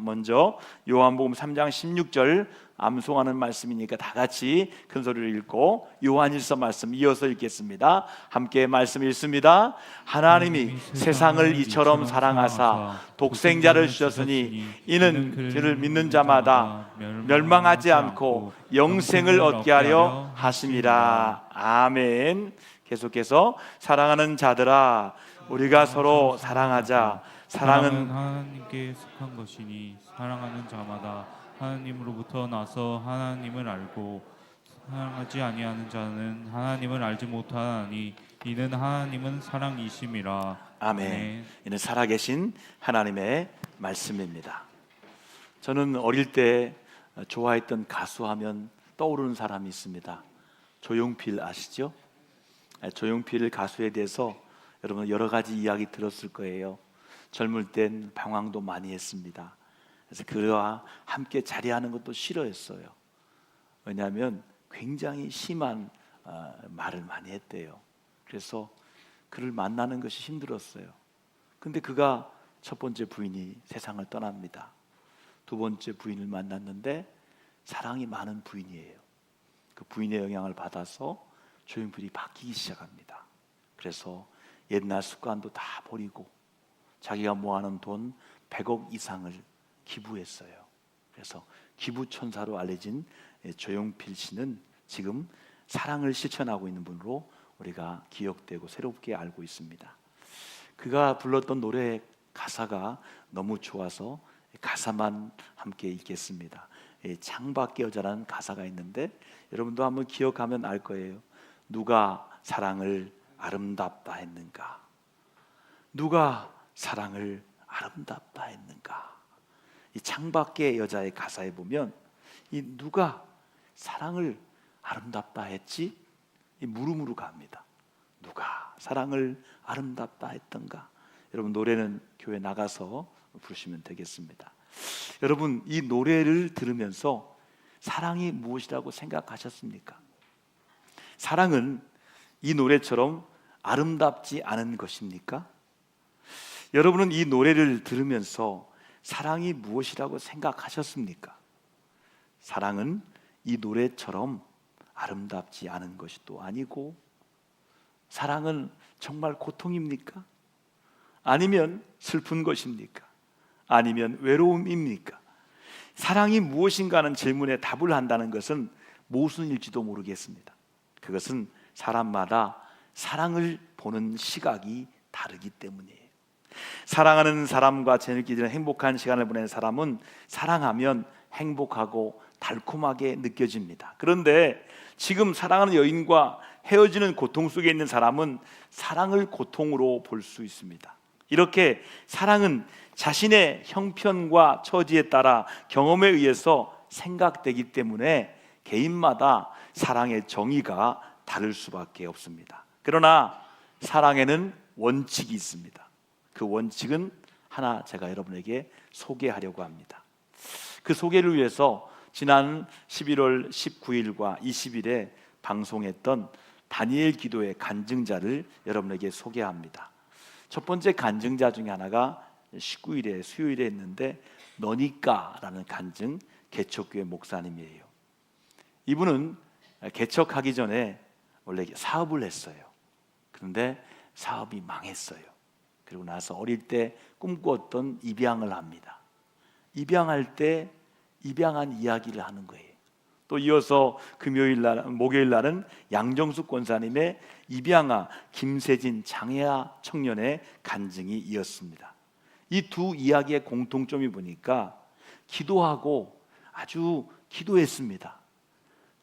먼저 요한복음 3장 16절 암송하는 말씀이니까 다 같이 큰 소리로 읽고 요한일서 말씀 이어서 읽겠습니다. 함께 말씀 읽습니다. 하나님이 세상을 이처럼 사랑하사 독생자를 주셨으니 이는 그를 믿는 자마다 멸망하지 않고 영생을 얻게 하려 하심이라. 아멘. 계속해서 사랑하는 자들아 우리가 서로 사랑하자. 사랑은 하나님께 속한 것이니 사랑하는 자마다 하나님으로부터 나서 하나님을 알고 사랑하지 아니하는 자는 하나님을 알지 못하나니 이는 하나님은 사랑이심이라. 아멘. 이는 살아계신 하나님의 말씀입니다. 저는 어릴 때 좋아했던 가수 하면 떠오르는 사람이 있습니다. 조용필 아시죠? 조용필 가수에 대해서 여러분 여러 가지 이야기 들었을 거예요. 젊을 땐 방황도 많이 했습니다. 그래서 그와 함께 자리하는 것도 싫어했어요. 왜냐하면 굉장히 심한 말을 많이 했대요. 그래서 그를 만나는 것이 힘들었어요. 근데 그가 첫 번째 부인이 세상을 떠납니다. 두 번째 부인을 만났는데 사랑이 많은 부인이에요. 그 부인의 영향을 받아서 조용필이 바뀌기 시작합니다. 그래서 옛날 습관도 다 버리고 자기가 모아놓은 돈 100억 이상을 기부했어요. 그래서 기부천사로 알려진 조용필 씨는 지금 사랑을 실천하고 있는 분으로 우리가 기억되고 새롭게 알고 있습니다. 그가 불렀던 노래 가사가 너무 좋아서 가사만 함께 읽겠습니다. 창밖의 여자라는 가사가 있는데 여러분도 한번 기억하면 알 거예요. 누가 사랑을 아름답다 했는가? 누가 사랑을 아름답다 했는가? 이 창밖의 여자의 가사에 보면 이 누가 사랑을 아름답다 했지? 이 물음으로 갑니다. 누가 사랑을 아름답다 했던가? 여러분 노래는 교회 나가서 부르시면 되겠습니다. 여러분 이 노래를 들으면서 사랑이 무엇이라고 생각하셨습니까? 사랑은 이 노래처럼 아름답지 않은 것입니까? 여러분은 이 노래를 들으면서 사랑이 무엇이라고 생각하셨습니까? 사랑은 이 노래처럼 아름답지 않은 것이 또 아니고, 사랑은 정말 고통입니까? 아니면 슬픈 것입니까? 아니면 외로움입니까? 사랑이 무엇인가 하는 질문에 답을 한다는 것은 모순일지도 모르겠습니다. 그것은 사람마다 사랑을 보는 시각이 다르기 때문이에요. 사랑하는 사람과 재밌게 지내는 행복한 시간을 보내는 사람은 사랑하면 행복하고 달콤하게 느껴집니다. 그런데 지금 사랑하는 여인과 헤어지는 고통 속에 있는 사람은 사랑을 고통으로 볼 수 있습니다. 이렇게 사랑은 자신의 형편과 처지에 따라 경험에 의해서 생각되기 때문에 개인마다 사랑의 정의가 다를 수밖에 없습니다. 그러나 사랑에는 원칙이 있습니다. 그 원칙은 하나 제가 여러분에게 소개하려고 합니다. 그 소개를 위해서 지난 11월 19일과 20일에 방송했던 다니엘 기도의 간증자를 여러분에게 소개합니다. 첫 번째 간증자 중에 하나가 19일에 수요일에 했는데 너니까라는 간증 개척교회 목사님이에요. 이분은 개척하기 전에 원래 사업을 했어요. 그런데 사업이 망했어요. 그리고 나서 어릴 때 꿈꾸었던 입양을 합니다. 입양할 때 입양한 이야기를 하는 거예요. 또 이어서 목요일 날은 양정숙 권사님의 입양아 김세진 장애아 청년의 간증이 이었습니다. 이 두 이야기의 공통점이 보니까 기도하고 아주 기도했습니다.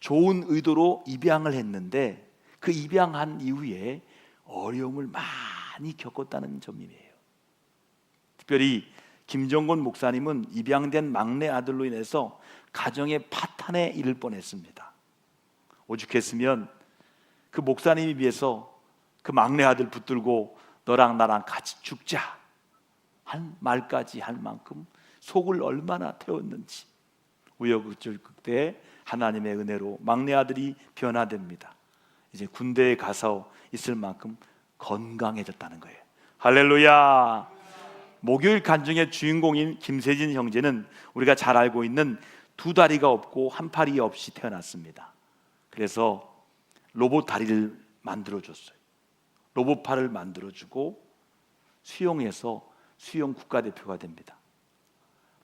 좋은 의도로 입양을 했는데 그 입양한 이후에 어려움을 많이 겪었다는 점이에요. 특별히 김정곤 목사님은 입양된 막내 아들로 인해서 가정의 파탄에 이를 뻔했습니다. 오죽했으면 그 목사님이 비해서 그 막내 아들 붙들고 너랑 나랑 같이 죽자 한 말까지 할 만큼 속을 얼마나 태웠는지. 우여곡절에 하나님의 은혜로 막내 아들이 변화됩니다. 이제 군대에 가서 있을 만큼 건강해졌다는 거예요. 할렐루야. 목요일 간증의 주인공인 김세진 형제는 우리가 잘 알고 있는 두 다리가 없고 한 팔이 없이 태어났습니다. 그래서 로봇 다리를 만들어줬어요. 로봇 팔을 만들어주고 수영해서 수영 국가대표가 됩니다.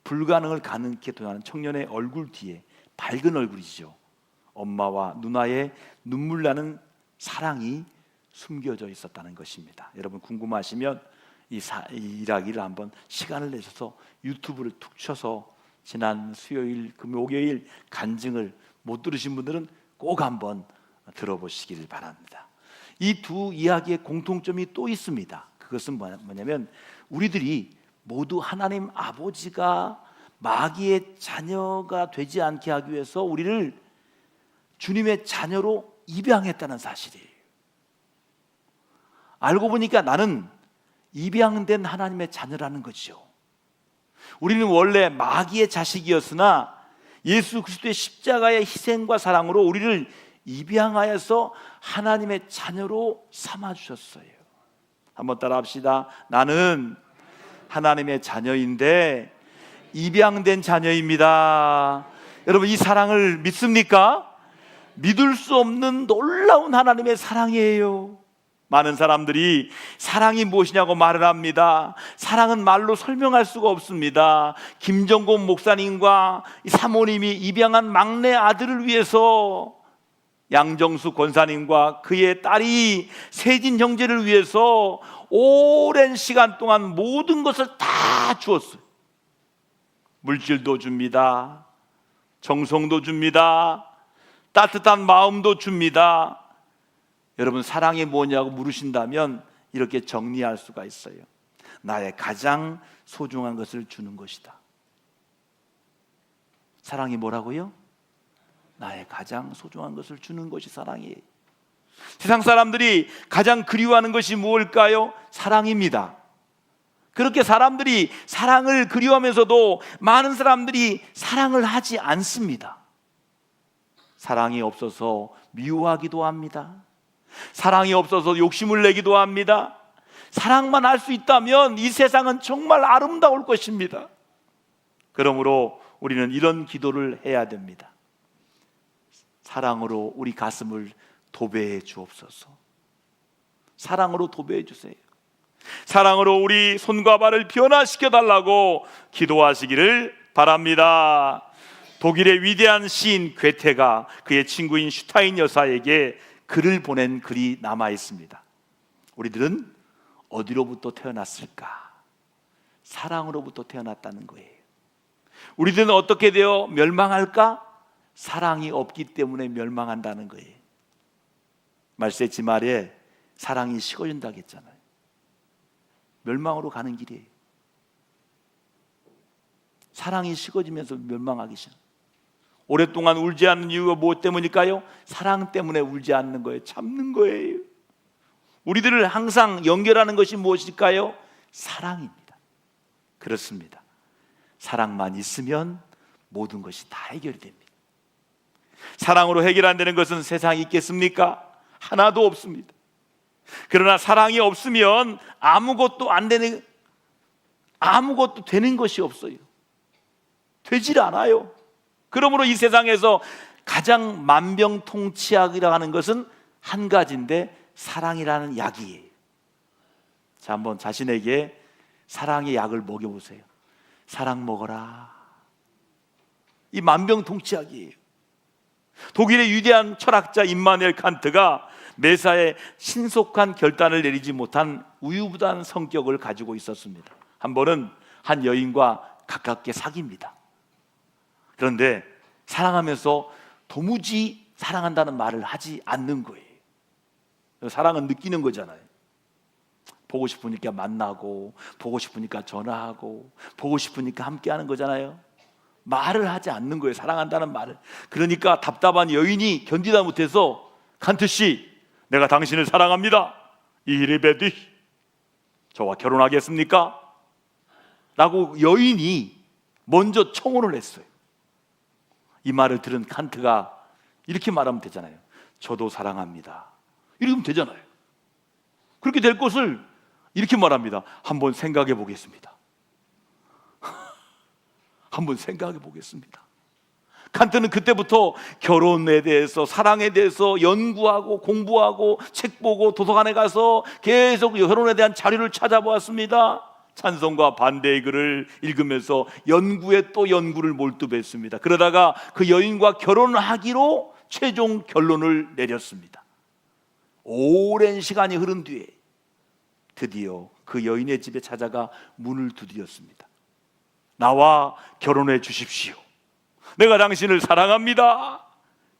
불가능을 가능케 도하는 청년의 얼굴 뒤에 밝은 얼굴이죠. 엄마와 누나의 눈물 나는 사랑이 숨겨져 있었다는 것입니다. 여러분 궁금하시면 이 이야기를 한번 시간을 내셔서 유튜브를 툭 쳐서 지난 수요일, 목요일 간증을 못 들으신 분들은 꼭 한번 들어보시기를 바랍니다. 이 두 이야기의 공통점이 또 있습니다. 그것은 뭐냐면 우리들이 모두 하나님 아버지가 마귀의 자녀가 되지 않게 하기 위해서 우리를 주님의 자녀로 입양했다는 사실이에요. 알고 보니까 나는 입양된 하나님의 자녀라는 거죠. 우리는 원래 마귀의 자식이었으나 예수 그리스도의 십자가의 희생과 사랑으로 우리를 입양하여서 하나님의 자녀로 삼아주셨어요. 한번 따라 합시다. 나는 하나님의 자녀인데 입양된 자녀입니다. 여러분 이 사랑을 믿습니까? 믿을 수 없는 놀라운 하나님의 사랑이에요. 많은 사람들이 사랑이 무엇이냐고 말을 합니다. 사랑은 말로 설명할 수가 없습니다. 김정곤 목사님과 사모님이 입양한 막내 아들을 위해서, 양정수 권사님과 그의 딸이 세진 형제를 위해서 오랜 시간 동안 모든 것을 다 주었어요. 물질도 줍니다. 정성도 줍니다. 따뜻한 마음도 줍니다. 여러분 사랑이 뭐냐고 물으신다면 이렇게 정리할 수가 있어요. 나의 가장 소중한 것을 주는 것이다. 사랑이 뭐라고요? 나의 가장 소중한 것을 주는 것이 사랑이에요. 세상 사람들이 가장 그리워하는 것이 무엇일까요? 사랑입니다. 그렇게 사람들이 사랑을 그리워하면서도 많은 사람들이 사랑을 하지 않습니다. 사랑이 없어서 미워하기도 합니다. 사랑이 없어서 욕심을 내기도 합니다. 사랑만 할 수 있다면 이 세상은 정말 아름다울 것입니다. 그러므로 우리는 이런 기도를 해야 됩니다. 사랑으로 우리 가슴을 도배해 주옵소서. 사랑으로 도배해 주세요. 사랑으로 우리 손과 발을 변화시켜 달라고 기도하시기를 바랍니다. 독일의 위대한 시인 괴테가 그의 친구인 슈타인 여사에게 글을 보낸 글이 남아 있습니다. 우리들은 어디로부터 태어났을까? 사랑으로부터 태어났다는 거예요. 우리들은 어떻게 되어 멸망할까? 사랑이 없기 때문에 멸망한다는 거예요. 말세지 말에 사랑이 식어진다고 했잖아요. 멸망으로 가는 길이에요. 사랑이 식어지면서 멸망하기 싫어. 오랫동안 울지 않는 이유가 무엇 때문일까요? 사랑 때문에 울지 않는 거예요. 참는 거예요. 우리들을 항상 연결하는 것이 무엇일까요? 사랑입니다. 그렇습니다. 사랑만 있으면 모든 것이 다 해결이 됩니다. 사랑으로 해결 안 되는 것은 세상에 있겠습니까? 하나도 없습니다. 그러나 사랑이 없으면 아무것도 되는 것이 없어요. 되질 않아요. 그러므로 이 세상에서 가장 만병통치약이라고 하는 것은 한 가지인데 사랑이라는 약이에요. 자, 한번 자신에게 사랑의 약을 먹여보세요. 사랑 먹어라. 이 만병통치약이에요. 독일의 위대한 철학자 임마누엘 칸트가 매사에 신속한 결단을 내리지 못한 우유부단 성격을 가지고 있었습니다. 한 번은 한 여인과 가깝게 사귀입니다. 그런데 사랑하면서 도무지 사랑한다는 말을 하지 않는 거예요. 사랑은 느끼는 거잖아요. 보고 싶으니까 만나고, 보고 싶으니까 전화하고, 보고 싶으니까 함께하는 거잖아요. 말을 하지 않는 거예요. 사랑한다는 말을. 그러니까 답답한 여인이 견디다 못해서 칸트 씨, 내가 당신을 사랑합니다. 이리베디, 저와 결혼하겠습니까? 라고 여인이 먼저 청혼을 했어요. 이 말을 들은 칸트가 이렇게 말하면 되잖아요. 저도 사랑합니다. 이러면 되잖아요. 그렇게 될 것을 이렇게 말합니다. 한번 생각해 보겠습니다. 한번 생각해 보겠습니다. 칸트는 그때부터 결혼에 대해서, 사랑에 대해서 연구하고 공부하고 책 보고 도서관에 가서 계속 결혼에 대한 자료를 찾아보았습니다. 찬성과 반대의 글을 읽으면서 연구에 또 연구를 몰두했습니다. 그러다가 그 여인과 결혼하기로 최종 결론을 내렸습니다. 오랜 시간이 흐른 뒤에 드디어 그 여인의 집에 찾아가 문을 두드렸습니다. 나와 결혼해 주십시오. 내가 당신을 사랑합니다.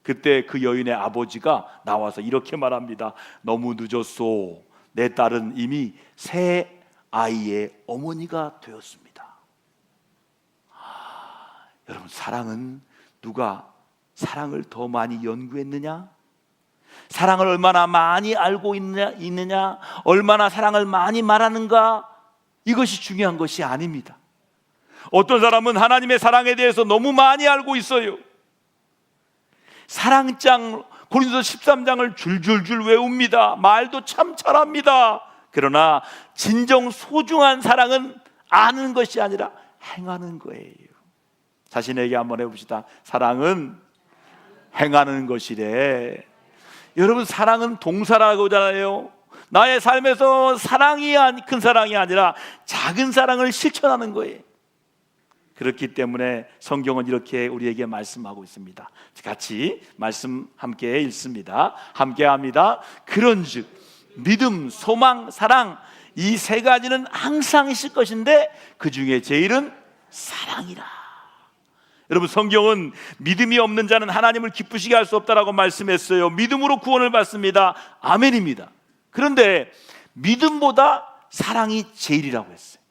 그때 그 여인의 아버지가 나와서 이렇게 말합니다. 너무 늦었소. 내 딸은 이미 새 아이의 어머니가 되었습니다. 여러분, 사랑은 누가 사랑을 더 많이 연구했느냐? 사랑을 얼마나 많이 알고 있느냐? 얼마나 사랑을 많이 말하는가? 이것이 중요한 것이 아닙니다. 어떤 사람은 하나님의 사랑에 대해서 너무 많이 알고 있어요. 사랑장 고린도서 13장을 줄줄줄 외웁니다. 말도 참 잘합니다. 그러나 진정 소중한 사랑은 아는 것이 아니라 행하는 거예요. 자신에게 한번 해봅시다. 사랑은 행하는 것이래. 여러분, 사랑은 동사라고 하잖아요. 나의 삶에서 사랑이 큰 사랑이 아니라 작은 사랑을 실천하는 거예요. 그렇기 때문에 성경은 이렇게 우리에게 말씀하고 있습니다. 같이 말씀 함께 읽습니다. 함께 합니다. 그런즉 믿음, 소망, 사랑, 이 세 가지는 항상 있을 것인데 그 중에 제일은 사랑이라. 여러분, 성경은 믿음이 없는 자는 하나님을 기쁘시게 할 수 없다라고 말씀했어요. 믿음으로 구원을 받습니다. 아멘입니다. 그런데 믿음보다 사랑이 제일이라고 했어요.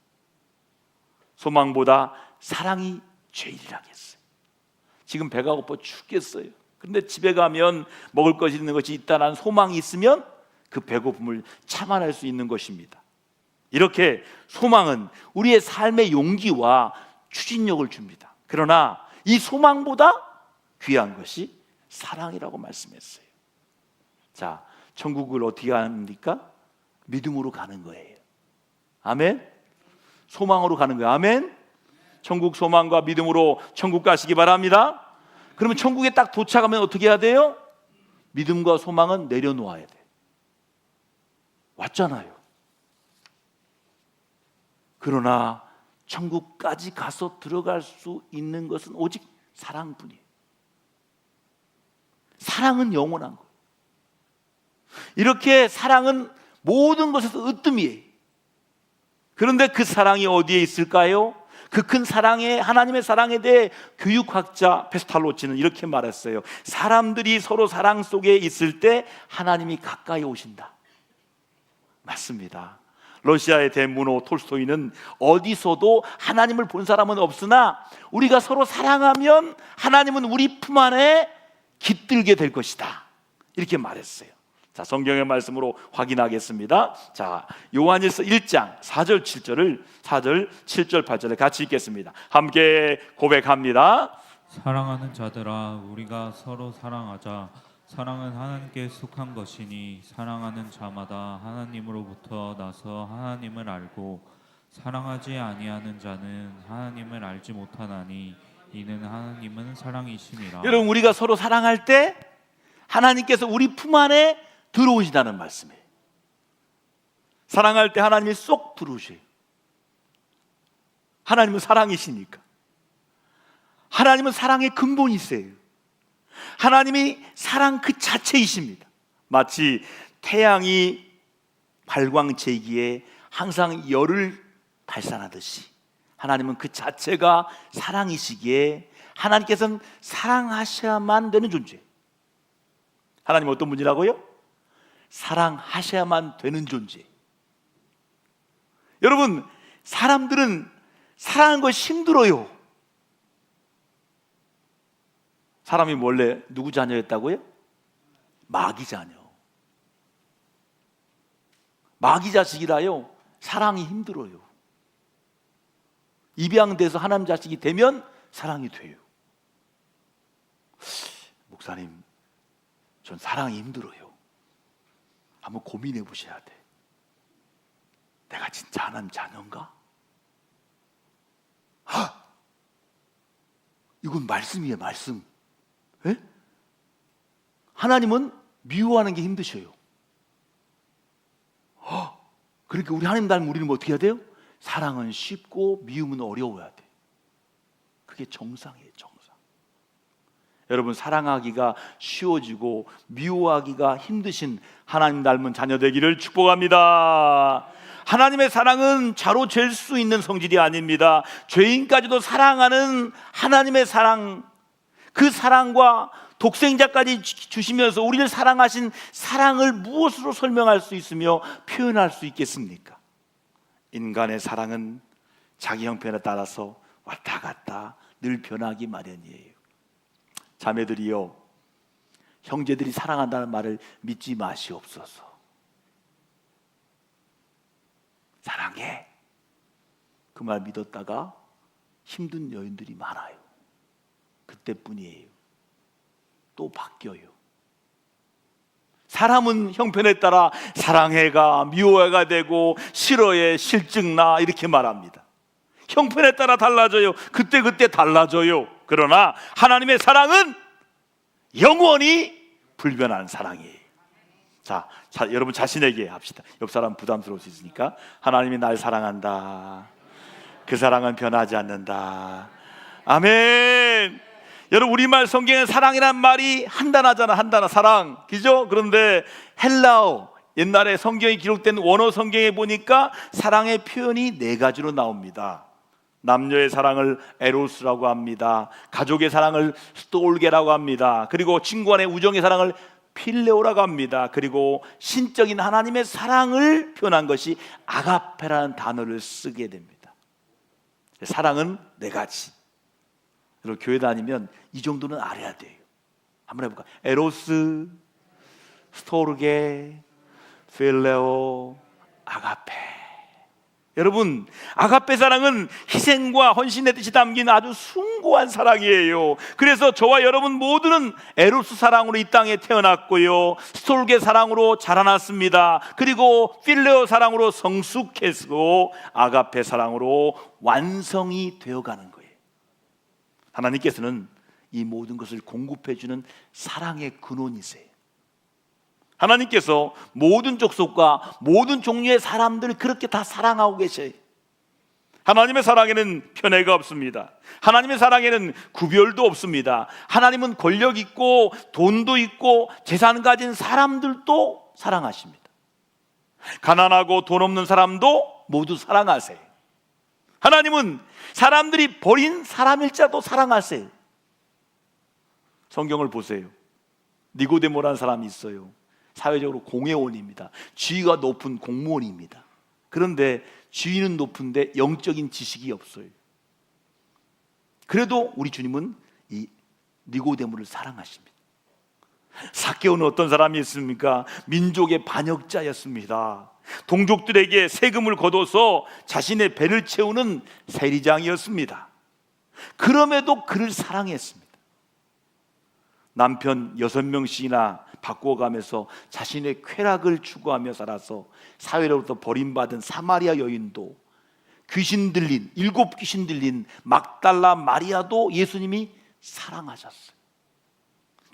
소망보다 사랑이 제일이라고 했어요. 지금 배가 고파 죽겠어요. 그런데 집에 가면 먹을 것이 있는 것이 있다는 소망이 있으면 그 배고픔을 참아낼 수 있는 것입니다. 이렇게 소망은 우리의 삶의 용기와 추진력을 줍니다. 그러나 이 소망보다 귀한 것이 사랑이라고 말씀했어요. 자, 천국을 어떻게 합니까? 믿음으로 가는 거예요. 아멘. 소망으로 가는 거예요. 아멘. 천국 소망과 믿음으로 천국 가시기 바랍니다. 그러면 천국에 딱 도착하면 어떻게 해야 돼요? 믿음과 소망은 내려놓아야 돼요. 왔잖아요. 그러나 천국까지 가서 들어갈 수 있는 것은 오직 사랑뿐이에요. 사랑은 영원한 거예요. 이렇게 사랑은 모든 것에서 으뜸이에요. 그런데 그 사랑이 어디에 있을까요? 그 큰 사랑에, 하나님의 사랑에 대해 교육학자 페스탈로치는 이렇게 말했어요. 사람들이 서로 사랑 속에 있을 때 하나님이 가까이 오신다. 맞습니다. 러시아의 대문호 톨스토이는 어디서도 하나님을 본 사람은 없으나 우리가 서로 사랑하면 하나님은 우리 품 안에 깃들게 될 것이다. 이렇게 말했어요. 자, 성경의 말씀으로 확인하겠습니다. 자, 요한일서 1장 4절 7절을 4절 7절 8절을 같이 읽겠습니다. 함께 고백합니다. 사랑하는 자들아, 우리가 서로 사랑하자. 사랑은 하나님께 속한 것이니 사랑하는 자마다 하나님으로부터 나서 하나님을 알고 사랑하지 아니하는 자는 하나님을 알지 못하나니 이는 하나님은 사랑이심이라. 여러분, 우리가 서로 사랑할 때 하나님께서 우리 품 안에 들어오신다는 말씀이에요. 사랑할 때 하나님이 쏙 들어오셔요. 하나님은 사랑이시니까. 하나님은 사랑의 근본이세요. 하나님이 사랑 그 자체이십니다. 마치 태양이 발광체기에 항상 열을 발산하듯이 하나님은 그 자체가 사랑이시기에 하나님께서는 사랑하셔야만 되는 존재예요. 하나님은 어떤 분이라고요? 사랑하셔야만 되는 존재예요. 여러분, 사람들은 사랑하는 것이 힘들어요. 사람이 원래 누구 자녀였다고요? 마귀 자녀. 마귀 자식이라요, 사랑이 힘들어요. 입양돼서 하나님 자식이 되면 사랑이 돼요. 목사님, 전 사랑이 힘들어요. 한번 고민해 보셔야 돼. 내가 진짜 하나님 자녀인가? 이건 말씀이에요, 말씀. 예? 하나님은 미워하는 게 힘드셔요. 그러니까 우리 하나님 닮은 우리는 뭐 어떻게 해야 돼요? 사랑은 쉽고 미움은 어려워야 돼. 그게 정상이에요, 정상. 여러분, 사랑하기가 쉬워지고 미워하기가 힘드신 하나님 닮은 자녀 되기를 축복합니다. 하나님의 사랑은 자로 잴 수 있는 성질이 아닙니다. 죄인까지도 사랑하는 하나님의 사랑, 그 사랑과 독생자까지 주시면서 우리를 사랑하신 사랑을 무엇으로 설명할 수 있으며 표현할 수 있겠습니까? 인간의 사랑은 자기 형편에 따라서 왔다 갔다 늘 변하기 마련이에요. 자매들이요, 형제들이 사랑한다는 말을 믿지 마시옵소서. 사랑해, 그 말 믿었다가 힘든 여인들이 많아요. 그때뿐이에요. 또 바뀌어요. 사람은 형편에 따라 사랑해가 미워해가 되고 싫어해, 실증나 이렇게 말합니다. 형편에 따라 달라져요. 그때 달라져요. 그러나 하나님의 사랑은 영원히 불변한 사랑이에요. 자, 여러분 자신에게 합시다. 옆 사람 부담스러울 수 있으니까. 하나님이 날 사랑한다. 그 사랑은 변하지 않는다. 아멘. 여러분, 우리말 성경에 사랑이란 말이 한 단어잖아, 한 단어, 사랑, 그죠? 그런데 헬라어, 옛날에 성경이 기록된 원어 성경에 보니까 사랑의 표현이 4가지로 나옵니다. 남녀의 사랑을 에로스라고 합니다. 가족의 사랑을 스톨게라고 합니다. 그리고 친구 간의 우정의 사랑을 필레오라고 합니다. 그리고 신적인 하나님의 사랑을 표현한 것이 아가페라는 단어를 쓰게 됩니다. 사랑은 4가지. 여러분, 교회 다니면 이 정도는 알아야 돼요. 한번 해볼까? 에로스, 스토르게, 필레오, 아가페. 여러분, 아가페 사랑은 희생과 헌신의 뜻이 담긴 아주 숭고한 사랑이에요. 그래서 저와 여러분 모두는 에로스 사랑으로 이 땅에 태어났고요, 스톨게 사랑으로 자라났습니다. 그리고 필레오 사랑으로 성숙했고 아가페 사랑으로 완성이 되어가는 거예요. 하나님께서는 이 모든 것을 공급해주는 사랑의 근원이세요. 하나님께서 모든 족속과 모든 종류의 사람들을 그렇게 다 사랑하고 계셔요. 하나님의 사랑에는 편애가 없습니다. 하나님의 사랑에는 구별도 없습니다. 하나님은 권력 있고 돈도 있고 재산 가진 사람들도 사랑하십니다. 가난하고 돈 없는 사람도 모두 사랑하세요. 하나님은 사람들이 버린 사람일자도 사랑하세요. 성경을 보세요. 니고데모라는 사람이 있어요. 사회적으로 공회원입니다. 지위가 높은 공무원입니다. 그런데 지위는 높은데 영적인 지식이 없어요. 그래도 우리 주님은 이 니고데모를 사랑하십니다. 삭개오는 어떤 사람이었습니까? 민족의 반역자였습니다. 동족들에게 세금을 걷어서 자신의 배를 채우는 세리장이었습니다. 그럼에도 그를 사랑했습니다. 남편 6명씩이나 바꿔가면서 자신의 쾌락을 추구하며 살아서 사회로부터 버림받은 사마리아 여인도, 귀신 들린 7 귀신 들린 막달라 마리아도 예수님이 사랑하셨어요.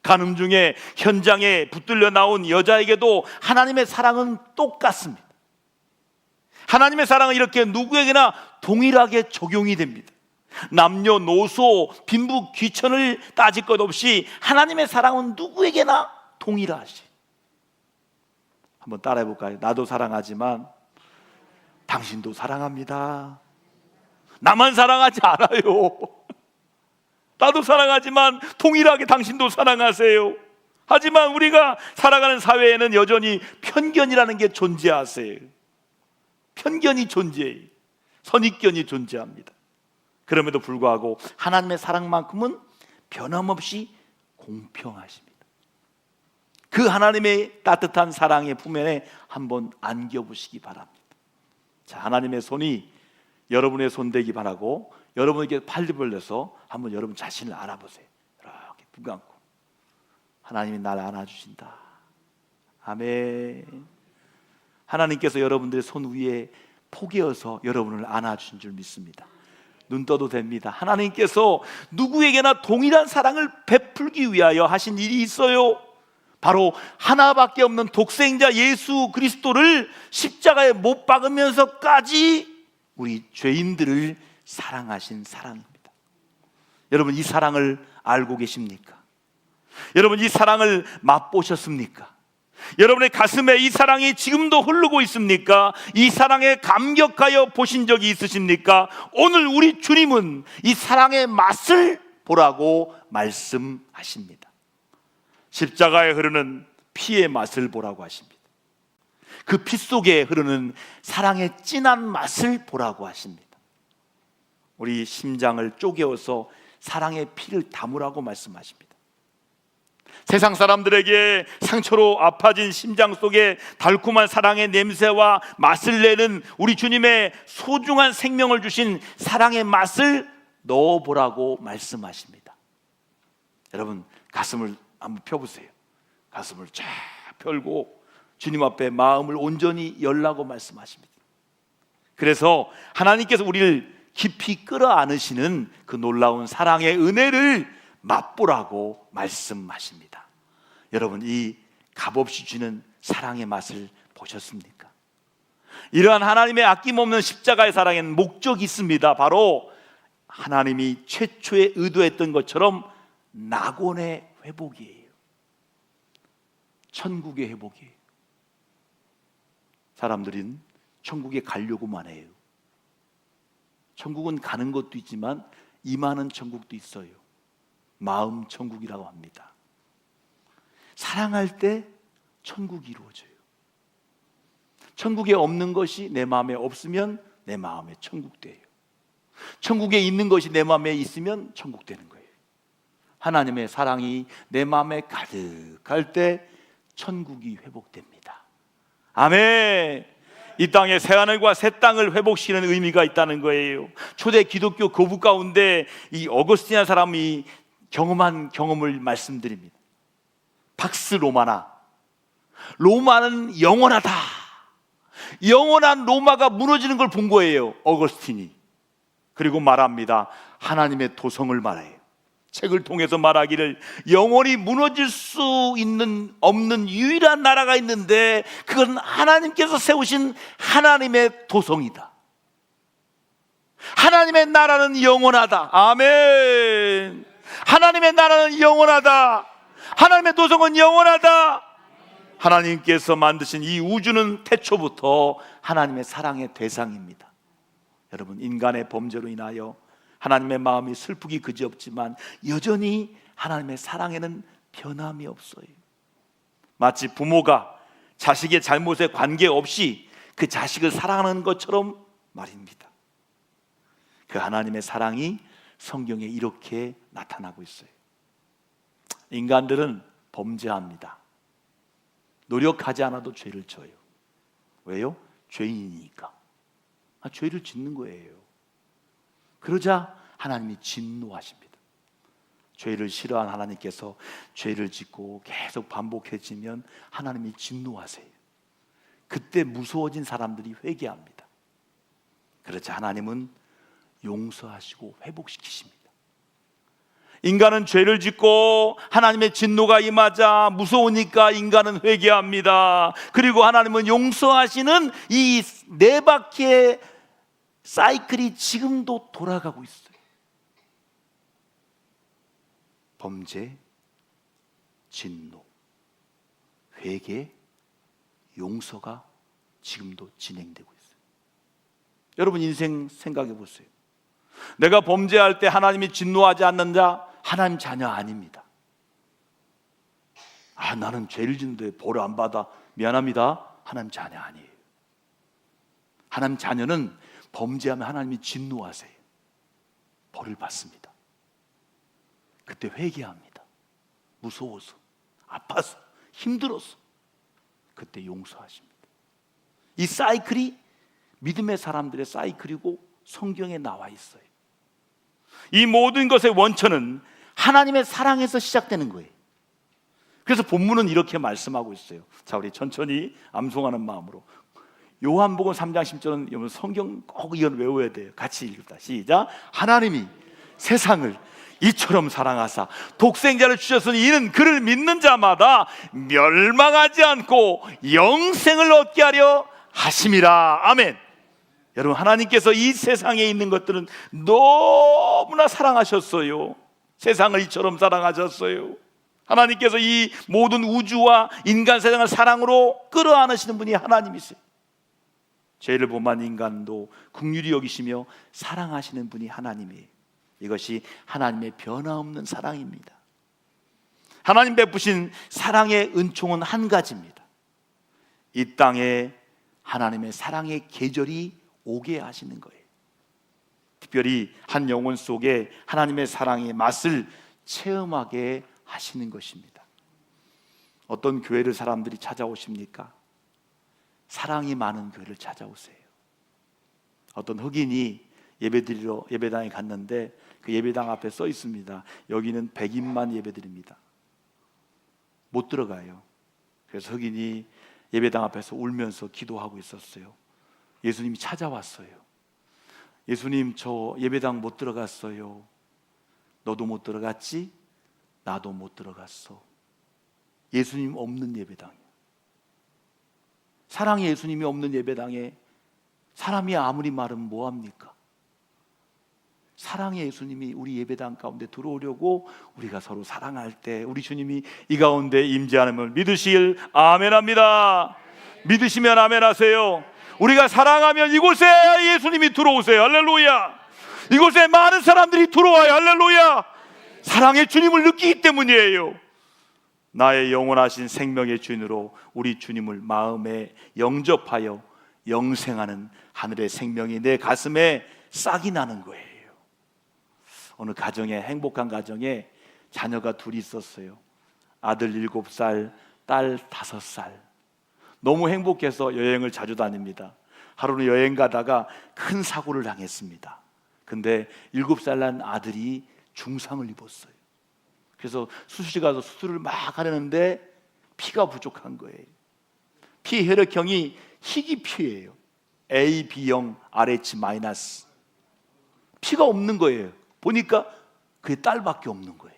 간음 중에 현장에 붙들려 나온 여자에게도 하나님의 사랑은 똑같습니다. 하나님의 사랑은 이렇게 누구에게나 동일하게 적용이 됩니다. 남녀노소 빈부 귀천을 따질 것 없이 하나님의 사랑은 누구에게나 동일하시. 한번 따라해 볼까요? 나도 사랑하지만 당신도 사랑합니다. 나만 사랑하지 않아요. 나도 사랑하지만 동일하게 당신도 사랑하세요. 하지만 우리가 살아가는 사회에는 여전히 편견이라는 게 존재하세요. 편견이 존재해요. 선입견이 존재합니다. 그럼에도 불구하고 하나님의 사랑만큼은 변함없이 공평하십니다. 그 하나님의 따뜻한 사랑의 품에 한번 안겨보시기 바랍니다. 자, 하나님의 손이 여러분의 손 되기 바라고 여러분에게 팔 벌려서 한번 여러분 자신을 알아보세요. 이렇게 눈 감고 하나님이 나를 안아주신다. 아멘. 하나님께서 여러분들의 손 위에 포개어서 여러분을 안아주신 줄 믿습니다. 눈 떠도 됩니다. 하나님께서 누구에게나 동일한 사랑을 베풀기 위하여 하신 일이 있어요. 바로 하나밖에 없는 독생자 예수 그리스도를 십자가에 못 박으면서까지 우리 죄인들을 사랑하신 사랑입니다. 여러분, 이 사랑을 알고 계십니까? 여러분, 이 사랑을 맛보셨습니까? 여러분의 가슴에 이 사랑이 지금도 흐르고 있습니까? 이 사랑에 감격하여 보신 적이 있으십니까? 오늘 우리 주님은 이 사랑의 맛을 보라고 말씀하십니다. 십자가에 흐르는 피의 맛을 보라고 하십니다. 그 피 속에 흐르는 사랑의 진한 맛을 보라고 하십니다. 우리 심장을 쪼개어서 사랑의 피를 담으라고 말씀하십니다. 세상 사람들에게 상처로 아파진 심장 속에 달콤한 사랑의 냄새와 맛을 내는 우리 주님의 소중한 생명을 주신 사랑의 맛을 넣어보라고 말씀하십니다. 여러분, 가슴을 한번 펴보세요. 가슴을 쫙 펴고 주님 앞에 마음을 온전히 열라고 말씀하십니다. 그래서 하나님께서 우리를 깊이 끌어안으시는 그 놀라운 사랑의 은혜를 맛보라고 말씀하십니다. 여러분, 이 값없이 주는 사랑의 맛을 보셨습니까? 이러한 하나님의 아낌없는 십자가의 사랑에는 목적이 있습니다. 바로 하나님이 최초에 의도했던 것처럼 낙원의 회복이에요. 천국의 회복이에요. 사람들은 천국에 가려고만 해요. 천국은 가는 것도 있지만 임하는 천국도 있어요. 마음 천국이라고 합니다. 사랑할 때 천국이 이루어져요. 천국에 없는 것이 내 마음에 없으면 내 마음에 천국 돼요. 천국에 있는 것이 내 마음에 있으면 천국 되는 거예요. 하나님의 사랑이 내 마음에 가득할 때 천국이 회복됩니다. 아멘. 이 땅에 새하늘과 새 땅을 회복시키는 의미가 있다는 거예요. 초대 기독교 교부 가운데 이 어거스틴이라는 사람이 경험한 경험을 말씀드립니다. 팍스 로마나, 로마는 영원하다. 영원한 로마가 무너지는 걸 본 거예요, 어거스틴이. 그리고 말합니다. 하나님의 도성을 말해요. 책을 통해서 말하기를 영원히 무너질 수 없는 유일한 나라가 있는데 그건 하나님께서 세우신 하나님의 도성이다. 하나님의 나라는 영원하다. 아멘. 하나님의 나라는 영원하다. 하나님의 도성은 영원하다. 하나님께서 만드신 이 우주는 태초부터 하나님의 사랑의 대상입니다. 여러분, 인간의 범죄로 인하여 하나님의 마음이 슬프기 그지없지만 여전히 하나님의 사랑에는 변함이 없어요. 마치 부모가 자식의 잘못에 관계없이 그 자식을 사랑하는 것처럼 말입니다. 그 하나님의 사랑이 성경에 이렇게 나타나고 있어요. 인간들은 범죄합니다. 노력하지 않아도 죄를 져요. 왜요? 죄인이니까. 죄를 짓는 거예요. 그러자 하나님이 진노하십니다. 죄를 싫어한 하나님께서 죄를 짓고 계속 반복해지면 하나님이 진노하세요. 그때 무서워진 사람들이 회개합니다. 그러자 하나님은 용서하시고 회복시키십니다. 인간은 죄를 짓고 하나님의 진노가 임하자 무서우니까 인간은 회개합니다. 그리고 하나님은 용서하시는 이 네 바퀴의 사이클이 지금도 돌아가고 있어요. 범죄, 진노, 회개, 용서가 지금도 진행되고 있어요. 여러분, 인생 생각해 보세요. 내가 범죄할 때 하나님이 진노하지 않는 자, 하나님 자녀 아닙니다. 나는 죄를 짓는데 벌을 안 받아 미안합니다. 하나님 자녀 아니에요. 하나님 자녀는 범죄하면 하나님이 진노하세요. 벌을 받습니다. 그때 회개합니다. 무서워서, 아파서, 힘들어서 그때 용서하십니다. 이 사이클이 믿음의 사람들의 사이클이고 성경에 나와 있어요. 이 모든 것의 원천은 하나님의 사랑에서 시작되는 거예요. 그래서 본문은 이렇게 말씀하고 있어요. 자, 우리 천천히 암송하는 마음으로 요한복음 3장 10절은 여러분 성경 꼭 이건 외워야 돼요. 같이 읽읍시다. 시작. 하나님이 세상을 이처럼 사랑하사 독생자를 주셨으니 이는 그를 믿는 자마다 멸망하지 않고 영생을 얻게 하려 하심이라. 아멘. 여러분, 하나님께서 이 세상에 있는 것들은 너무나 사랑하셨어요. 세상을 이처럼 사랑하셨어요. 하나님께서 이 모든 우주와 인간 세상을 사랑으로 끌어안으시는 분이 하나님이세요. 죄를 범한 인간도 긍휼히 여기시며 사랑하시는 분이 하나님이에요. 이것이 하나님의 변화없는 사랑입니다. 하나님 베푸신 사랑의 은총은 한 가지입니다. 이 땅에 하나님의 사랑의 계절이 오게 하시는 거예요. 특별히 한 영혼 속에 하나님의 사랑의 맛을 체험하게 하시는 것입니다. 어떤 교회를 사람들이 찾아오십니까? 사랑이 많은 교회를 찾아오세요. 어떤 흑인이 예배드리러 예배당에 갔는데 그 예배당 앞에 써 있습니다. 여기는 백인만 예배드립니다. 못 들어가요. 그래서 흑인이 예배당 앞에서 울면서 기도하고 있었어요. 예수님이 찾아왔어요. 예수님, 저 예배당 못 들어갔어요. 너도 못 들어갔지? 나도 못 들어갔어. 예수님 없는 예배당이에요. 사랑의 예수님이 없는 예배당에 사람이 아무리 말하면 뭐합니까? 사랑의 예수님이 우리 예배당 가운데 들어오려고 우리가 서로 사랑할 때 우리 주님이 이 가운데 임재하는 믿으시길 아멘합니다. 믿으시면 아멘하세요. 우리가 사랑하면 이곳에 예수님이 들어오세요. 할렐루야. 이곳에 많은 사람들이 들어와요. 할렐루야. 사랑의 주님을 느끼기 때문이에요. 나의 영원하신 생명의 주인으로 우리 주님을 마음에 영접하여 영생하는 하늘의 생명이 내 가슴에 싹이 나는 거예요. 어느 가정에, 행복한 가정에 자녀가 둘이 있었어요. 아들 7살, 딸 5살. 너무 행복해서 여행을 자주 다닙니다. 하루는 여행 가다가 큰 사고를 당했습니다. 근데 7살 난 아들이 중상을 입었어요. 그래서 수술실 가서 수술을 막 하려는데 피가 부족한 거예요. 피 혈액형이 희귀 피예요. A, B형, RH 마이너스. 피가 없는 거예요. 보니까 그게 딸밖에 없는 거예요.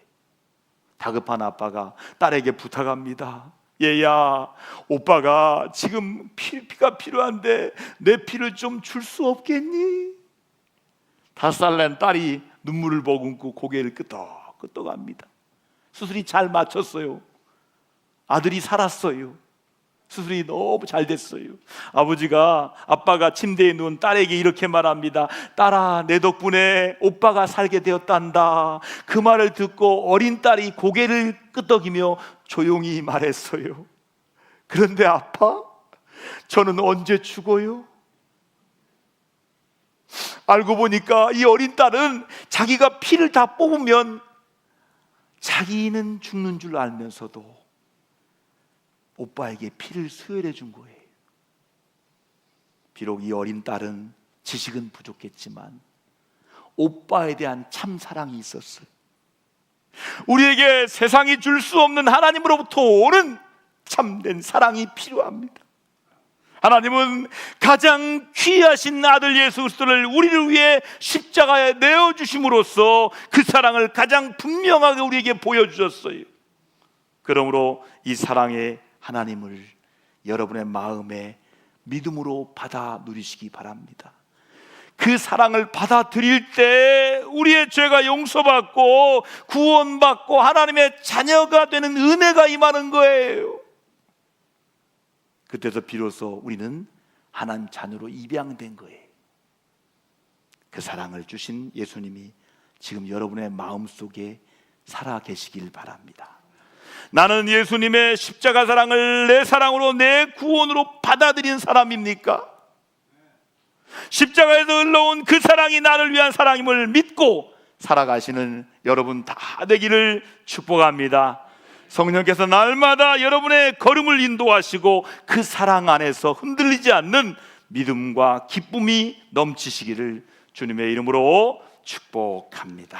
다급한 아빠가 딸에게 부탁합니다. 얘야, 오빠가 지금 피가 필요한데 내 피를 좀 줄 수 없겠니? 5살 난 딸이 눈물을 머금고 고개를 끄덕끄덕합니다. 수술이 잘 맞췄어요. 아들이 살았어요. 수술이 너무 잘 됐어요. 아빠가 침대에 누운 딸에게 이렇게 말합니다. 딸아, 내 덕분에 오빠가 살게 되었단다. 그 말을 듣고 어린 딸이 고개를 끄덕이며 조용히 말했어요. 그런데 아빠, 저는 언제 죽어요? 알고 보니까 이 어린 딸은 자기가 피를 다 뽑으면 자기는 죽는 줄 알면서도 오빠에게 피를 수혈해 준 거예요. 비록 이 어린 딸은 지식은 부족했지만 오빠에 대한 참 사랑이 있었어요. 우리에게 세상이 줄 수 없는 하나님으로부터 오는 참된 사랑이 필요합니다. 하나님은 가장 귀하신 아들 예수 그리스도를 우리를 위해 십자가에 내어주심으로써 그 사랑을 가장 분명하게 우리에게 보여주셨어요. 그러므로 이 사랑의 하나님을 여러분의 마음에 믿음으로 받아 누리시기 바랍니다. 그 사랑을 받아들일 때 우리의 죄가 용서받고 구원받고 하나님의 자녀가 되는 은혜가 임하는 거예요. 그때서 비로소 우리는 하나님 자녀로 입양된 거예요. 그 사랑을 주신 예수님이 지금 여러분의 마음속에 살아 계시길 바랍니다. 나는 예수님의 십자가 사랑을 내 사랑으로, 내 구원으로 받아들인 사람입니까? 십자가에서 흘러온 그 사랑이 나를 위한 사랑임을 믿고 살아가시는 여러분 다 되기를 축복합니다. 성령께서 날마다 여러분의 걸음을 인도하시고 그 사랑 안에서 흔들리지 않는 믿음과 기쁨이 넘치시기를 주님의 이름으로 축복합니다.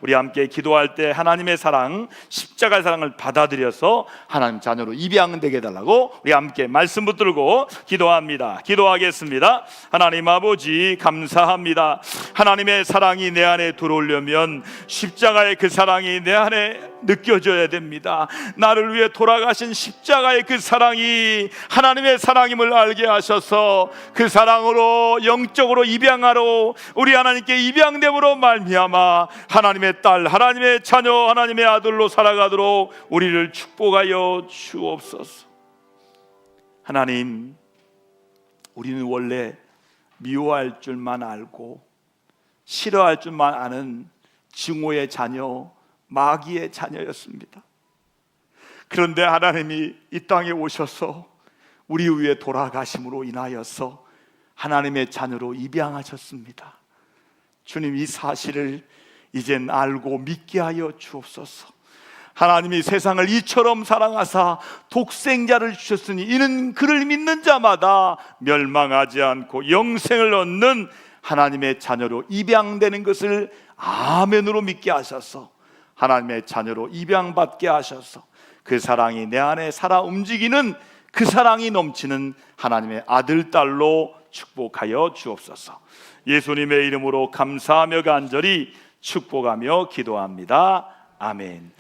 우리 함께 기도할 때 하나님의 사랑, 십자가의 사랑을 받아들여서 하나님 자녀로 입양되게 해달라고 우리 함께 말씀 붙들고 기도합니다. 기도하겠습니다. 하나님 아버지 감사합니다. 하나님의 사랑이 내 안에 들어오려면 십자가의 그 사랑이 내 안에 느껴져야 됩니다. 나를 위해 돌아가신 십자가의 그 사랑이 하나님의 사랑임을 알게 하셔서 그 사랑으로 영적으로 입양하러 우리 하나님께 입양됨으로 말미암아 하나님의 딸, 하나님의 자녀, 하나님의 아들로 살아가도록 우리를 축복하여 주옵소서. 하나님, 우리는 원래 미워할 줄만 알고 싫어할 줄만 아는 증오의 자녀, 마귀의 자녀였습니다. 그런데 하나님이 이 땅에 오셔서 우리 위에 돌아가심으로 인하여서 하나님의 자녀로 입양하셨습니다. 주님, 이 사실을 이젠 알고 믿게 하여 주옵소서. 하나님이 세상을 이처럼 사랑하사 독생자를 주셨으니 이는 그를 믿는 자마다 멸망하지 않고 영생을 얻는 하나님의 자녀로 입양되는 것을 아멘으로 믿게 하셔서 하나님의 자녀로 입양받게 하셔서 그 사랑이 내 안에 살아 움직이는 그 사랑이 넘치는 하나님의 아들, 딸로 축복하여 주옵소서. 예수님의 이름으로 감사하며 간절히 축복하며 기도합니다. 아멘.